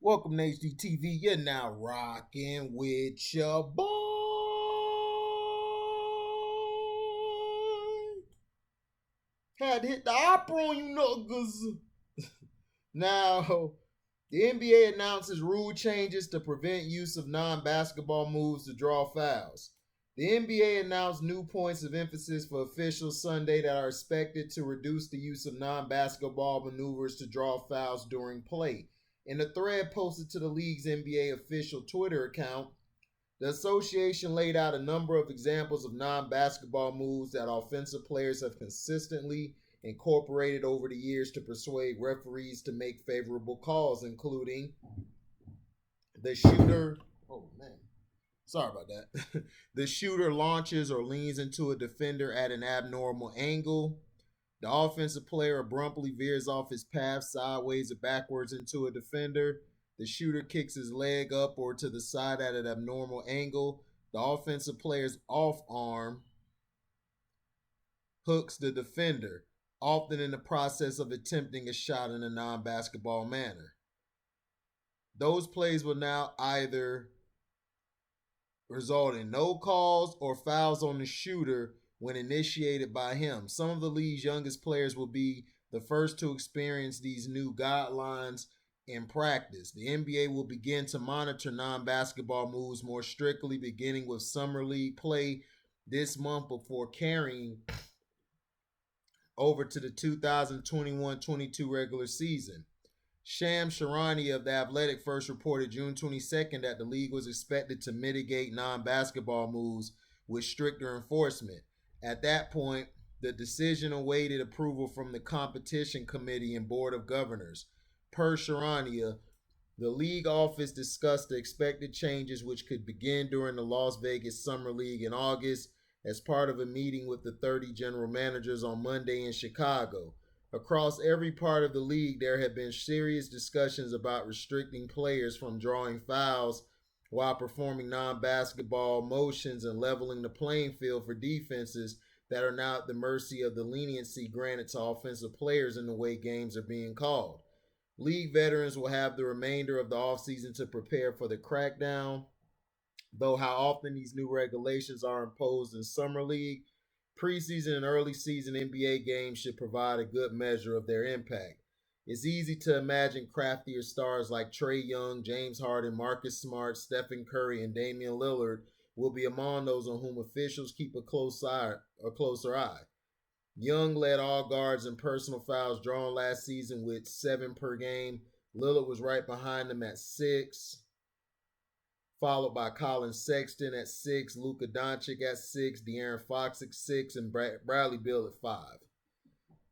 Welcome to HDTV. You're now rocking with your boy. Had to hit the opera on you niggas. Now, the NBA announces rule changes to prevent use of non-basketball moves to draw fouls. The NBA announced new points of emphasis for officials Sunday that are expected to reduce the use of non-basketball maneuvers to draw fouls during play. In a thread posted to the league's NBA official Twitter account, the association laid out a number of examples of non-basketball moves that offensive players have consistently incorporated over the years to persuade referees to make favorable calls, including the shooter. Oh, man. Sorry about that. The shooter launches or leans into a defender at an abnormal angle. The offensive player abruptly veers off his path sideways or backwards into a defender. The shooter kicks his leg up or to the side at an abnormal angle. The offensive player's off arm hooks the defender, often in the process of attempting a shot in a non basketball manner. Those plays will now either result in no calls or fouls on the shooter when initiated by him. Some of the league's youngest players will be the first to experience these new guidelines in practice. The NBA will begin to monitor non-basketball moves more strictly, beginning with Summer League play this month before carrying over to the 2021-22 regular season. Shams Charania of The Athletic first reported June 22nd that the league was expected to mitigate non-basketball moves with stricter enforcement. At that point, the decision awaited approval from the competition committee and board of governors. Per Charania, the league office discussed the expected changes which could begin during the Las Vegas Summer League in August as part of a meeting with the 30 general managers on Monday in Chicago. Across every part of the league, there have been serious discussions about restricting players from drawing fouls while performing non-basketball motions and leveling the playing field for defenses that are now at the mercy of the leniency granted to offensive players in the way games are being called. League veterans will have the remainder of the offseason to prepare for the crackdown, though how often these new regulations are imposed in Summer League, preseason and early season NBA games should provide a good measure of their impact. It's easy to imagine craftier stars like Trae Young, James Harden, Marcus Smart, Stephen Curry, and Damian Lillard will be among those on whom officials keep a closer eye. Young led all guards in personal fouls drawn last season with 7 per game. Lillard was right behind him at 6, followed by Colin Sexton at 6, Luka Doncic at 6, De'Aaron Fox at 6, and Bradley Beal at 5.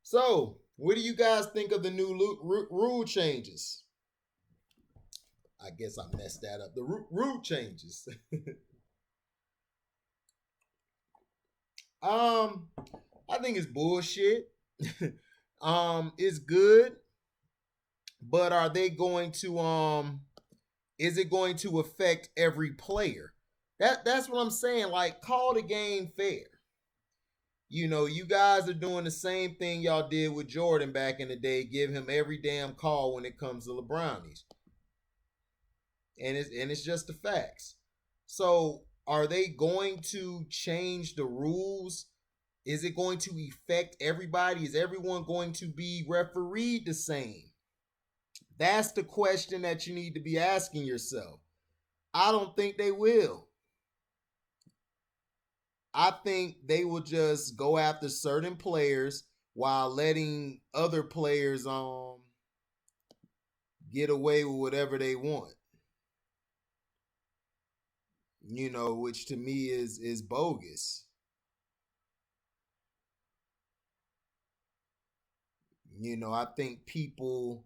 So, what do you guys think of the new rule changes? I guess I messed that up. The rule changes. I think it's bullshit. It's good, but are they going to is it going to affect every player? That's what I'm saying. Like, call the game fair. You know, you guys are doing the same thing y'all did with Jordan back in the day. Give him every damn call when it comes to LeBronies. And it's just the facts. So are they going to change the rules? Is it going to affect everybody? Is everyone going to be refereed the same? That's the question that you need to be asking yourself. I don't think they will. I think they will just go after certain players while letting other players get away with whatever they want. You know, which to me is bogus. You know, I think people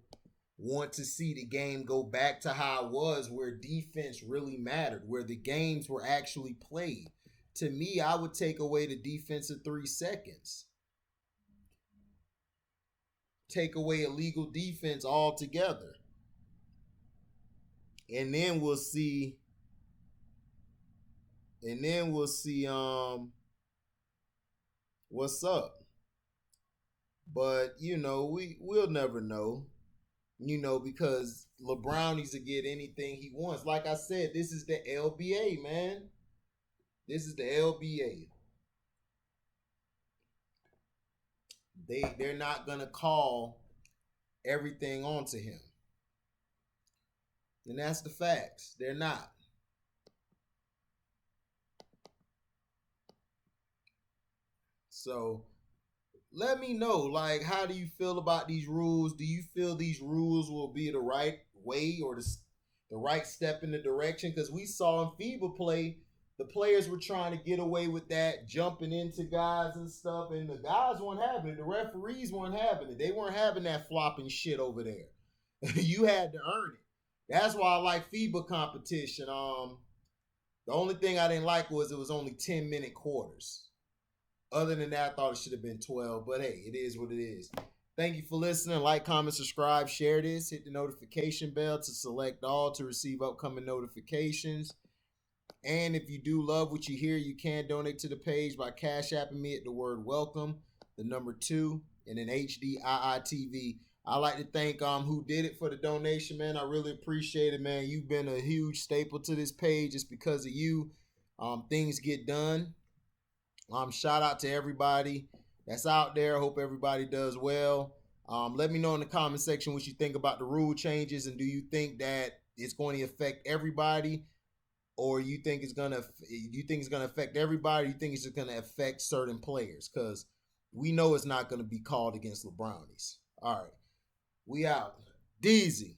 want to see the game go back to how it was, where defense really mattered, where the games were actually played. To me, I would take away the defensive 3 seconds. Take away illegal defense altogether. And then we'll see. And then we'll see what's up. But you know, we'll never know. You know, because LeBrownies to get anything he wants. Like I said, this is the LBA, man. This is the LBA. They're not gonna call everything onto him. And that's the facts. They're not. So let me know, like, how do you feel about these rules? Do you feel these rules will be the right way or the right step in the direction? Because we saw in FIBA play, the players were trying to get away with that, jumping into guys and stuff, and the guys weren't having it. The referees weren't having it. They weren't having that flopping shit over there. You had to earn it. That's why I like FIBA competition. The only thing I didn't like was it was only 10-minute quarters. Other than that, I thought it should have been 12. But hey, it is what it is. Thank you for listening. Like, comment, subscribe, share this. Hit the notification bell to select all to receive upcoming notifications. And if you do love what you hear, you can donate to the page by Cash Apping me at the word welcome, the number 2, and then HDIITV. I like to thank who did it for the donation, man. I really appreciate it, man. You've been a huge staple to this page. It's because of you things get done. Shout out to everybody that's out there. Hope everybody does well. Let me know in the comment section what you think about the rule changes, and do you think that it's going to affect everybody, or you think it's gonna affect everybody? You think it's just gonna affect certain players? Because we know it's not gonna be called against LeBrownies. All right, we out. Deezy.